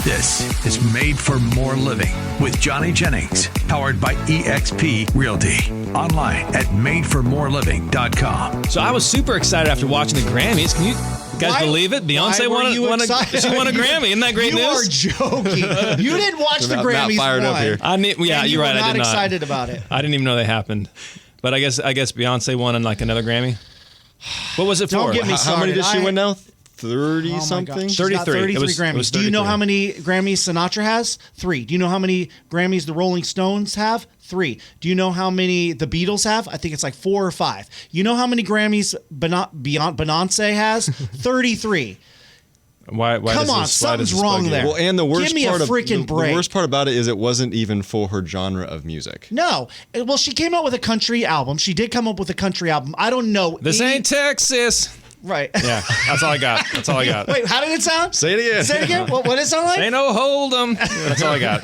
This is Made for More Living with Johnny Jennings, powered by eXp Realty. Online at madeformoreliving.com. So I was super excited after watching the Grammys. Can you guys believe it? Beyonce won a Grammy. Isn't that great news? You are joking. You didn't watch the Grammys. Fired up here. You're right. I Not did not. excited about it. I didn't even know they happened. But I guess Beyonce won like another Grammy. What was it for? Don't get me started. How many did she win now? 30 Oh something? She's got 33 Grammys. It was 33. Do you know how many Grammys Sinatra has? 3. Do you know how many Grammys the Rolling Stones have? 3. Do you know how many the Beatles have? I think it's like 4 or 5. You know how many Grammys Beyonce has? 33. Why Come on, something's wrong there. Well, and the worst Give me part a freaking break. The worst part about it is it wasn't even for her genre of music. No. Well, she came out with a country album. She did come up with a country album. I don't know. This ain't Texas. Right. Yeah, that's all I got. That's all I got. Wait, how did it sound? Say it again. Say it again. What did it sound like? Ain't no hold 'em. That's all I got.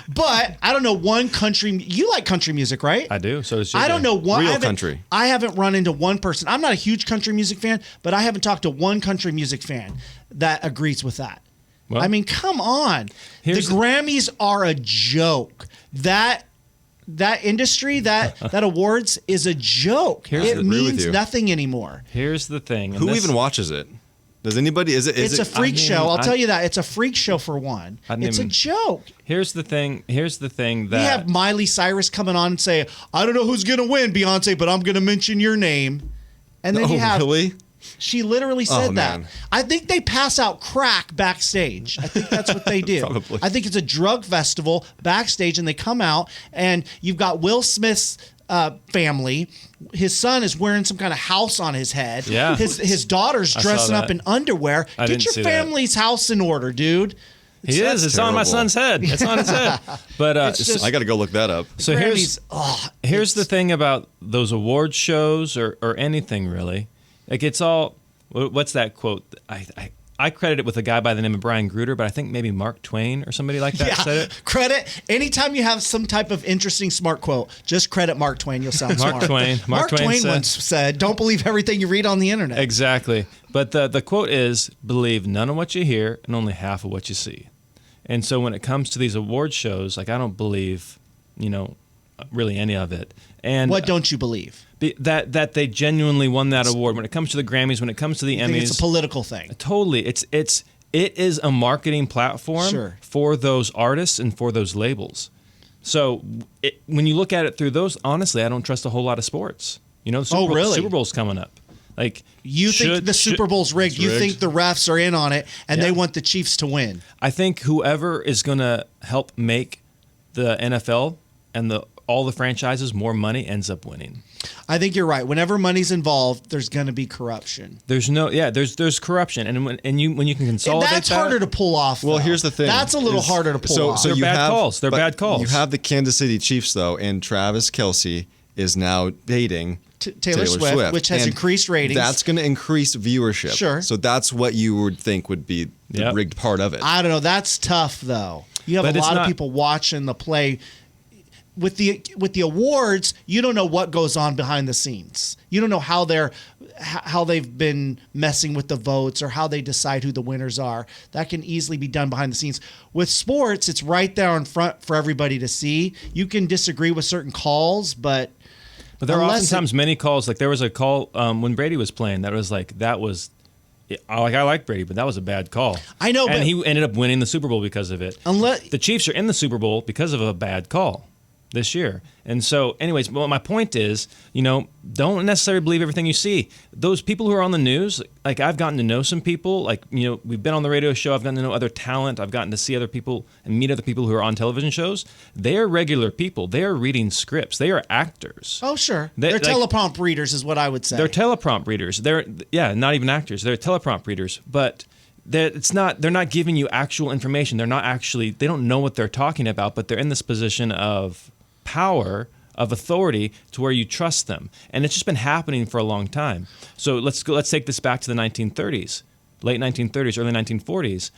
But I don't know one country. You like country music, right? I do. So does I don't know one. Real country. I haven't run into one person. I'm not a huge country music fan, but I haven't talked to one country music fan that agrees with that. Well, I mean, come on. The Grammys are a joke. That industry, that awards is a joke. It means nothing anymore. Here's the thing. Who even watches it? Does anybody? It's a freak show. I'll tell you that. It's a freak show for one. It's a joke. Here's the thing that we have Miley Cyrus coming on and say, I don't know who's going to win, Beyonce, but I'm going to mention your name. And then you have... Really? She literally said that. Man. I think they pass out crack backstage. I think that's what they do. Probably. I think it's a drug festival backstage, and they come out, and you've got Will Smith's family. His son is wearing some kind of house on his head. Yeah. His daughter's dressing up in underwear. Get your family's house in order, dude. It's on my son's head. It's on his head. But just, I got to go look that up. So here's the thing about those award shows or anything really. Like it's all, what's that quote? I credit it with a guy by the name of Brian Gruder, but I think maybe Mark Twain or somebody like that said it. Credit. Anytime you have some type of interesting smart quote, just credit Mark Twain. You'll sound smart. Mark Twain once said, don't believe everything you read on the internet. Exactly. But the quote is, believe none of what you hear and only half of what you see. And so when it comes to these award shows, like I don't believe, really any of it. And what don't you believe? That they genuinely won that award. When it comes to the Grammys, when it comes to the Emmys, it's a political thing. Totally, it is a marketing platform for those artists and for those labels. So when you look at it through those, honestly, I don't trust a whole lot of sports. The Super Bowl's coming up. Like you think the Super Bowl's rigged? You think the refs are in on it and they want the Chiefs to win? I think whoever is going to help make the NFL and all the franchises more money ends up winning. I think you're right. Whenever money's involved, there's going to be corruption. There's corruption, and when you can consolidate, that's harder to pull off. Well, here's the thing. That's a little harder to pull off. So They're bad calls. You have the Kansas City Chiefs though, and Travis Kelce is now dating Taylor Swift, which has increased ratings. That's going to increase viewership. Sure. So that's what you would think would be the rigged part of it. I don't know. That's tough though. You have a lot of people watching the play. With the awards, you don't know what goes on behind the scenes. You don't know how they've been messing with the votes or how they decide who the winners are. That can easily be done behind the scenes. With sports, it's right there in front for everybody to see. You can disagree with certain calls, but there are oftentimes many calls. Like there was a call when Brady was playing I like Brady, but that was a bad call. I know, and he ended up winning the Super Bowl because of it. The Chiefs are in the Super Bowl because of a bad call this year. And so anyways, my point is, don't necessarily believe everything you see. Those people who are on the news, like I've gotten to know some people, like, we've been on the radio show, I've gotten to know other talent, I've gotten to see other people and meet other people who are on television shows. They are regular people. They are reading scripts. They are actors. Oh, sure. They're teleprompt readers is what I would say. They're teleprompt readers. They're not even actors. They're teleprompt readers. But they're not giving you actual information. They don't know what they're talking about, but they're in this position of power, of authority, to where you trust them, and it's just been happening for a long time. So let's take this back to the 1930s, late 1930s, early 1940s.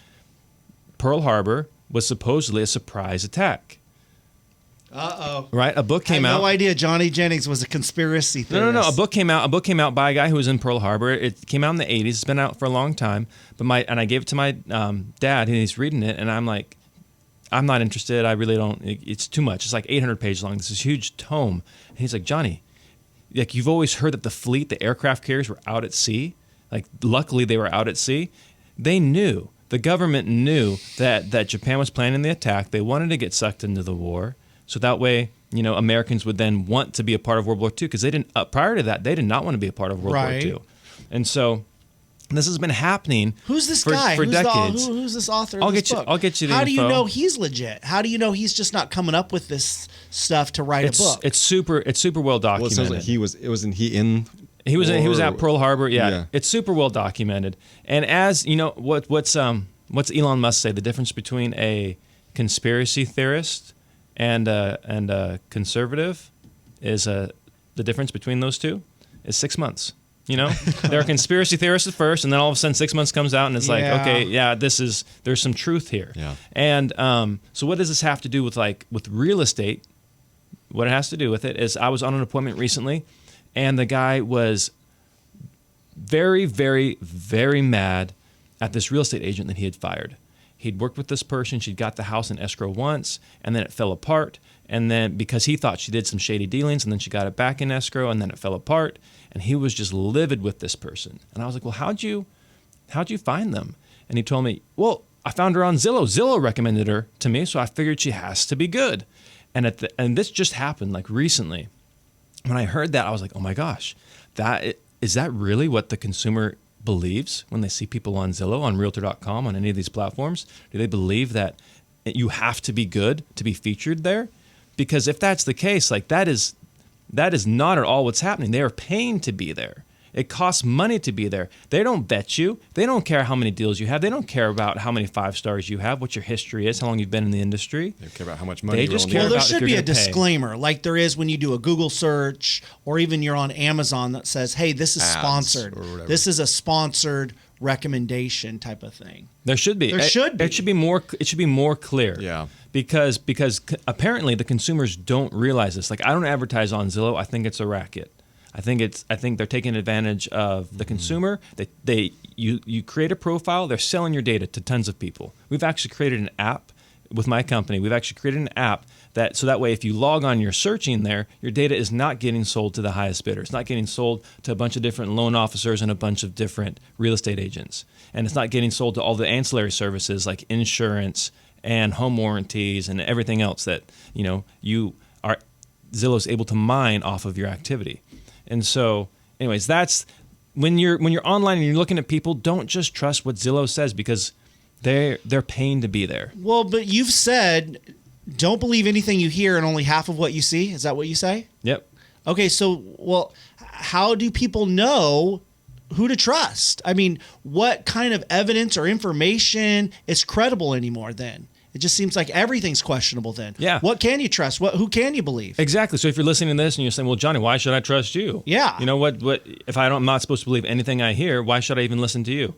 Pearl Harbor was supposedly a surprise attack. Right, a book came out. No idea Johnny Jennings was a conspiracy theorist. No. A book came out. A book came out by a guy who was in Pearl Harbor. It came out in the '80s. It's been out for a long time. But I gave it to my dad, and he's reading it, and I'm like, I'm not interested. I really don't. It's too much. It's like 800 pages long. This is a huge tome. And he's like, Johnny, like you've always heard that the aircraft carriers were out at sea. Like luckily they were out at sea. They knew. The government knew that Japan was planning the attack. They wanted to get sucked into the war. So that way, Americans would then want to be a part of World War II because they didn't. Prior to that, they did not want to be a part of World War II, and so this has been happening. Who's this for, guy? For who's decades. Who's this author? Of this book? I'll get you the How info. do you know he's legit? How do you know he's just not coming up with this stuff to write a book? It's super well documented. Well, it sounds like he was at Pearl Harbor. Yeah, it's super well documented. And as you know, what's Elon Musk say? The difference between a conspiracy theorist and a conservative is the difference between those two is 6 months. They're a conspiracy theorists at first, and then all of a sudden 6 months comes out, and it's like, okay, yeah, there's some truth here. Yeah. And so what does this have to do with real estate? What it has to do with it is I was on an appointment recently, and the guy was very, very, very mad at this real estate agent that he had fired. He'd worked with this person. She'd got the house in escrow once, and then it fell apart. And then because he thought she did some shady dealings, and then she got it back in escrow, and then it fell apart. And he was just livid with this person. And I was like, well, how'd you find them? And he told me, well, I found her on Zillow. Zillow recommended her to me, so I figured she has to be good. And this just happened like recently. When I heard that, I was like, oh my gosh, is that really what the consumer believes when they see people on Zillow, on Realtor.com, on any of these platforms? Do they believe that you have to be good to be featured there? Because if that's the case, like that is not at all what's happening. They are paying to be there. It costs money to be there. They don't vet you. They don't care how many deals you have. They don't care about how many 5 stars you have, what your history is, how long you've been in the industry. They care about how much money They you're just willing care to Well, there about if should you're be a gonna pay. disclaimer, like there is when you do a Google search, or even you're on Amazon that says, "Hey, this is Ads sponsored. or whatever. This is a sponsored recommendation," type of thing. There should be. There should be. It should be more. It should be more clear. Yeah. Because apparently the consumers don't realize this. Like I don't advertise on Zillow. I think it's a racket. I think they're taking advantage of the consumer. You create a profile. They're selling your data to tons of people. We've actually created an app with my company. We've actually created an app that way if you log on, you're searching there, your data is not getting sold to the highest bidder. It's not getting sold to a bunch of different loan officers and a bunch of different real estate agents. And it's not getting sold to all the ancillary services like insurance and home warranties and everything else that Zillow's able to mine off of your activity. And so, anyways, that's when you're online and you're looking at people, don't just trust what Zillow says because they're paying to be there. Well, but you've said don't believe anything you hear and only half of what you see. Is that what you say? Yep. Okay, so how do people know who to trust? I mean, what kind of evidence or information is credible anymore then? It just seems like everything's questionable then. Yeah. What can you trust? Who can you believe? Exactly. So if you're listening to this and you're saying, well, Johnny, why should I trust you? Yeah. You know what if I'm not supposed to believe anything I hear, why should I even listen to you?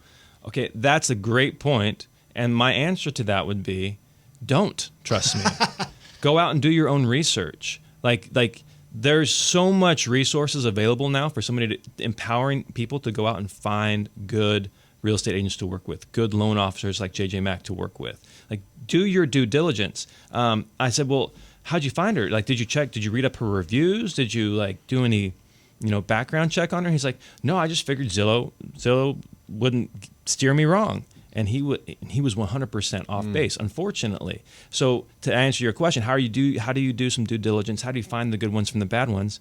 Okay, that's a great point. And my answer to that would be, don't trust me. Go out and do your own research. Like there's so much resources available now for somebody empowering people to go out and find good real estate agents to work with, good loan officers like JJ Mack to work with. Like, do your due diligence. I said, well, how'd you find her? Like, did you read up her reviews? Did you do any, background check on her? He's like, no, I just figured Zillow wouldn't steer me wrong. And he was 100% off base, unfortunately. So to answer your question, how do you do some due diligence? How do you find the good ones from the bad ones?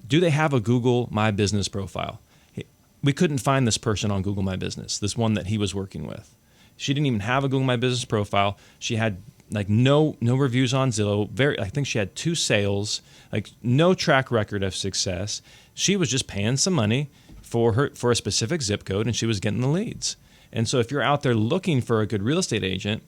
Do they have a Google My Business profile? We couldn't find this person on Google My Business, this one that he was working with. She didn't even have a Google My Business profile. She had no reviews on Zillow. I think she had 2 sales, no track record of success. She was just paying some money for a specific zip code, and she was getting the leads. And so if you're out there looking for a good real estate agent,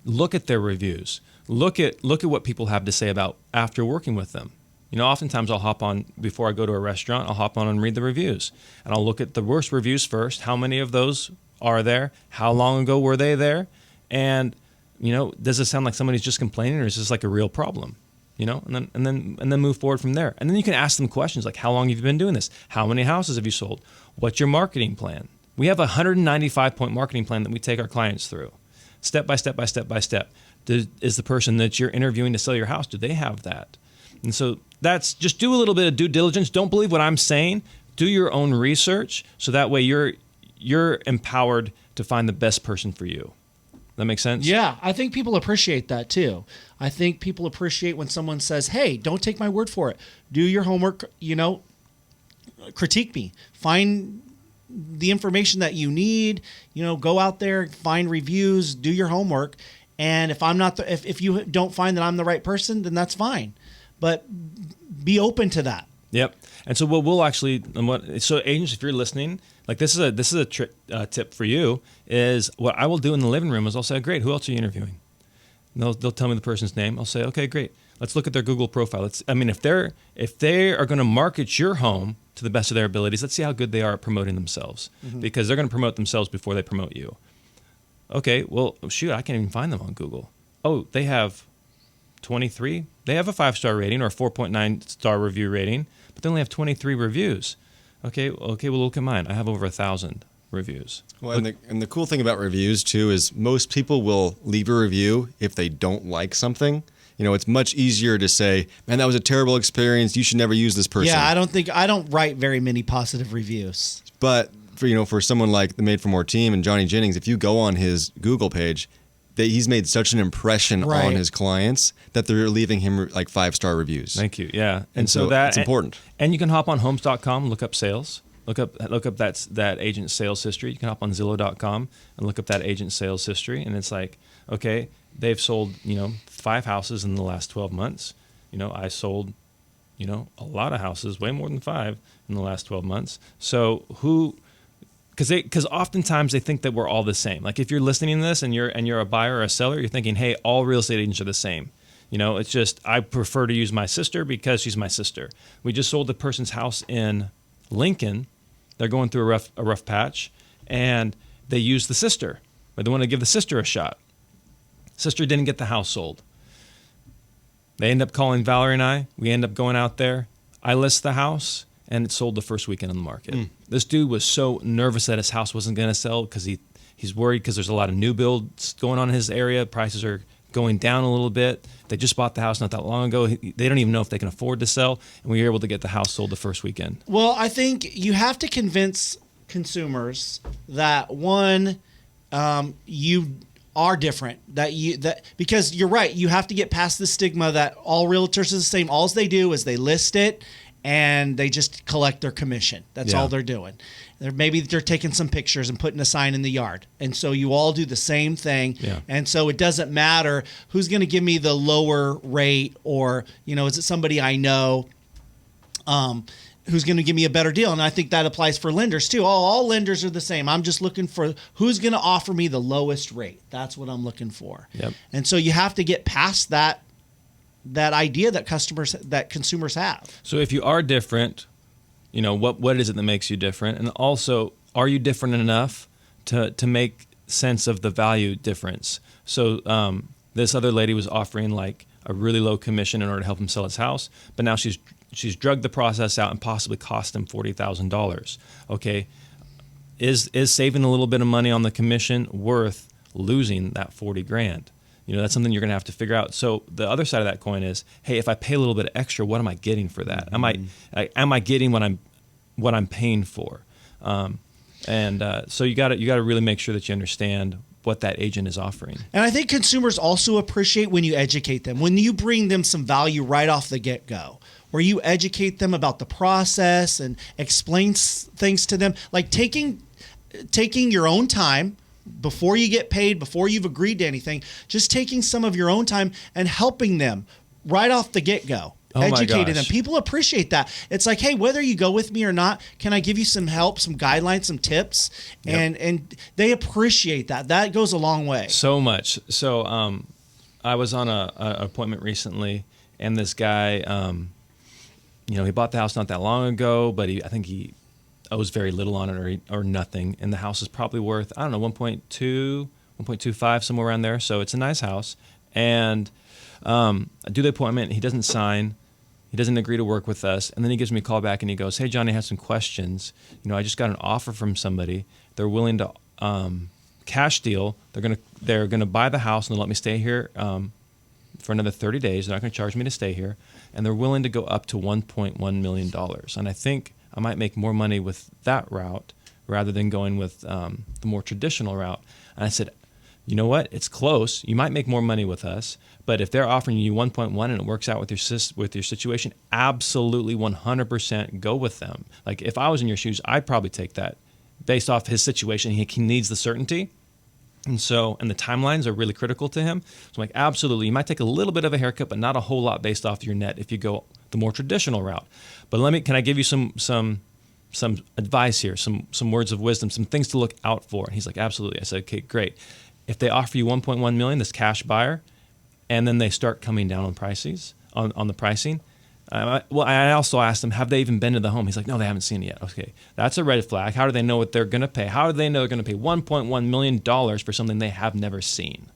look at their reviews. Look at what people have to say about after working with them. Oftentimes I'll hop on, before I go to a restaurant, I'll hop on and read the reviews. And I'll look at the worst reviews first. How many of those are there? How long ago were they there? And does it sound like somebody's just complaining, or is this like a real problem? And then move forward from there. And then you can ask them questions like, how long have you been doing this? How many houses have you sold? What's your marketing plan? We have a 195-point marketing plan that we take our clients through, step by step by step by step. Is the person that you're interviewing to sell your house, do they have that? And so that's just do a little bit of due diligence. Don't believe what I'm saying. Do your own research, so that way you're empowered to find the best person for you. That makes sense? Yeah, I think people appreciate that too. I think people appreciate when someone says, hey, don't take my word for it. Do your homework, critique me. Find the information that you need, go out there, find reviews, do your homework. And if I'm not, if you don't find that I'm the right person, then that's fine. But be open to that. Yep. And so what we'll actually, so agents, if you're listening, like this is a tip for you, is what I will do in the living room is I'll say, great, who else are you interviewing? And they'll tell me the person's name. I'll say, okay, great. Let's look at their Google profile. If they are going to market your home to the best of their abilities, let's see how good they are at promoting themselves, because they're going to promote themselves before they promote you. Okay, well, shoot, I can't even find them on Google. Oh, they have 23. They have a 5-star rating or a 4.9 star review rating, but they only have 23 reviews. Okay, well, look at mine. I have over 1,000 reviews. Well, and the cool thing about reviews too is most people will leave a review if they don't like something. It's much easier to say, man, that was a terrible experience. You should never use this person. Yeah, I don't write very many positive reviews. But for someone like the Made for More team and Johnny Jennings, if you go on his Google page, he's made such an impression on his clients that they're leaving him like 5-star reviews. Thank you. Yeah. And so that's important. And you can hop on homes.com, look up sales, look up that agent's sales history. You can hop on Zillow.com and look up that agent's sales history. And it's like, okay, they've sold, 5 houses in the last 12 months. I sold, a lot of houses, way more than 5 in the last 12 months. So because oftentimes they think that we're all the same. Like if you're listening to this and you're a buyer or a seller, you're thinking, hey, all real estate agents are the same. It's just I prefer to use my sister because she's my sister. We just sold the person's house in Lincoln. They're going through a rough patch, and they used the sister, but they want to give the sister a shot. Sister didn't get the house sold. They end up calling Valerie and I. We end up going out there. I list the house, and it sold the first weekend on the market. This dude was so nervous that his house wasn't going to sell because he's worried because there's a lot of new builds going on in his area. Prices are going down a little bit. They just bought the house not that long ago. They don't even know if they can afford to sell, and we were able to get the house sold the first weekend. Well, I think you have to convince consumers that one, you are different. Because you're right, you have to get past the stigma that all realtors are the same. All they do is they list it and they just collect their commission. That's all they're doing. Maybe they're taking some pictures and putting a sign in the yard. And so you all do the same thing. Yeah. And so it doesn't matter who's going to give me the lower rate, or, is it somebody I know who's going to give me a better deal? And I think that applies for lenders too. All lenders are the same. I'm just looking for who's going to offer me the lowest rate. That's what I'm looking for. Yep. And so you have to get past that idea that consumers have. So if you are different, what is it that makes you different? And also, are you different enough to make sense of the value difference? So this other lady was offering like a really low commission in order to help him sell his house, but now she's drugged the process out and possibly cost him $40,000. Okay, is saving a little bit of money on the commission worth losing that $40,000? That's something you're going to have to figure out. So the other side of that coin is, hey, if I pay a little bit extra, what am I getting for that? Am I getting what I'm paying for? So you got to really make sure that you understand what that agent is offering. And I think consumers also appreciate when you educate them, when you bring them some value right off the get-go, where you educate them about the process and explain things to them, like taking your own time before you get paid, before you've agreed to anything, just taking some of your own time and helping them right off the get-go. Educating them. People appreciate that. It's like, hey, whether you go with me or not, can I give you some help, some guidelines, some tips? Yep. And they appreciate that. That goes a long way. So much. So I was on an appointment recently, and this guy, he bought the house not that long ago, but I think he owes very little on it or nothing. And the house is probably worth, I don't know, 1.2, 1.25, somewhere around there. So it's a nice house. And I do the appointment. He doesn't sign. He doesn't agree to work with us. And then he gives me a call back and he goes, "Hey, Johnny, I have some questions. I just got an offer from somebody. They're willing to cash deal. They're gonna buy the house and they'll let me stay here for another 30 days. They're not going to charge me to stay here. And they're willing to go up to $1.1 million. And I think I might make more money with that route rather than going with the more traditional route." And I said, "You know what? It's close. You might make more money with us. But if they're offering you 1.1 and it works out with your situation, absolutely 100% go with them." Like if I was in your shoes, I'd probably take that based off his situation. He needs the certainty. And the timelines are really critical to him. So I'm like, absolutely. You might take a little bit of a haircut, but not a whole lot based off your net if you go the more traditional route. But can I give you some advice here, some words of wisdom, some things to look out for? And he's like, absolutely. I said, okay, great. If they offer you 1.1 million, this cash buyer, and then they start coming down on prices, on the pricing. I also asked him, have they even been to the home? He's like, no, they haven't seen it yet. Okay, that's a red flag. How do they know what they're going to pay? How do they know they're going to pay $1.1 million for something they have never seen?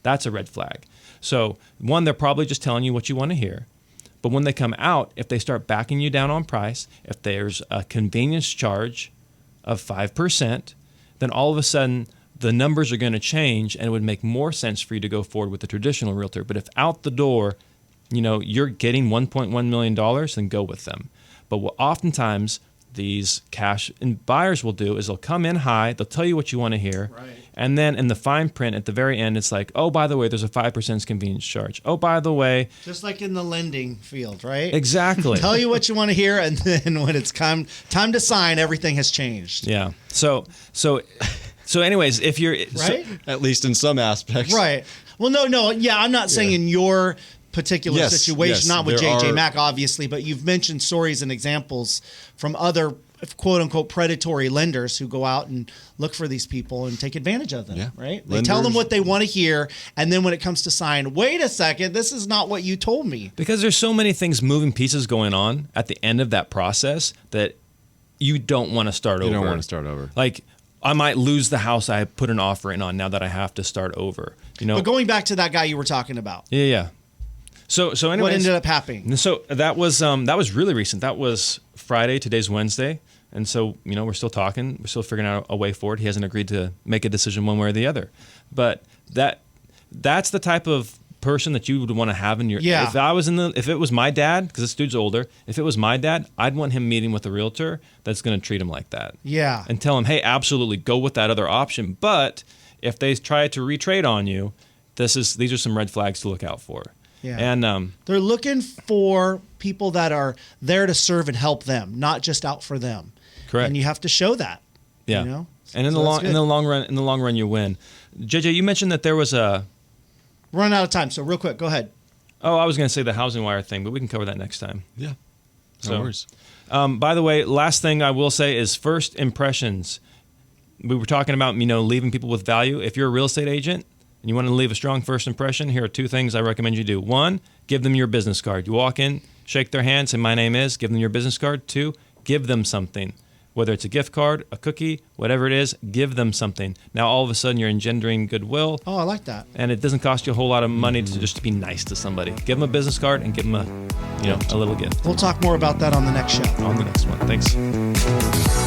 That's a red flag. So one, they're probably just telling you what you want to hear. But when they come out, if they start backing you down on price, if there's a convenience charge of 5%, then all of a sudden the numbers are going to change and it would make more sense for you to go forward with the traditional realtor. But if out the door, you're getting $1.1 million, then go with them. But what oftentimes these cash and buyers will do is they'll come in high, they'll tell you what you want to hear, right. And then in the fine print at the very end, it's like, oh, by the way, there's a 5% convenience charge. Oh, by the way. Just like in the lending field, right? Exactly. Tell you what you want to hear, and then when it's time to sign, everything has changed. Yeah. So anyways, if you're... Right? At least in some aspects. Right. Well, no. Yeah, I'm not saying in your particular situation, not with JJ Mack, obviously, but you've mentioned stories and examples from other quote unquote predatory lenders who go out and look for these people and take advantage of them, right? They tell them what they want to hear, and then when it comes to sign, wait a second, this is not what you told me. Because there's so many things, moving pieces going on at the end of that process that you don't want to start over. You don't want to start over. Like, I might lose the house I put an offer in on now that I have to start over. But going back to that guy you were talking about. Yeah. So anyways, what ended up happening? So that was really recent. That was Friday. Today's Wednesday, and so we're still talking. We're still figuring out a way forward. He hasn't agreed to make a decision one way or the other. But that's the type of person that you would want to have in your. Yeah. If it was my dad, because this dude's older. If it was my dad, I'd want him meeting with a realtor that's going to treat him like that. Yeah. And tell him, hey, absolutely go with that other option. But if they try to retrade on you, these are some red flags to look out for. Yeah. And they're looking for people that are there to serve and help them, not just out for them. Correct. And you have to show that. Yeah. And in the long run, you win. JJ, you mentioned that there was a. We're running out of time, so real quick, go ahead. Oh, I was going to say the housing wire thing, but we can cover that next time. Yeah. No worries. By the way, last thing I will say is first impressions. We were talking about leaving people with value. If you're a real estate agent and you want to leave a strong first impression, here are two things I recommend you do. One, give them your business card. You walk in, shake their hand, say, my name is, give them your business card. Two, give them something. Whether it's a gift card, a cookie, whatever it is, give them something. Now, all of a sudden, you're engendering goodwill. Oh, I like that. And it doesn't cost you a whole lot of money to just be nice to somebody. Give them a business card and give them a little gift. We'll talk more about that on the next show. On the next one. Thanks.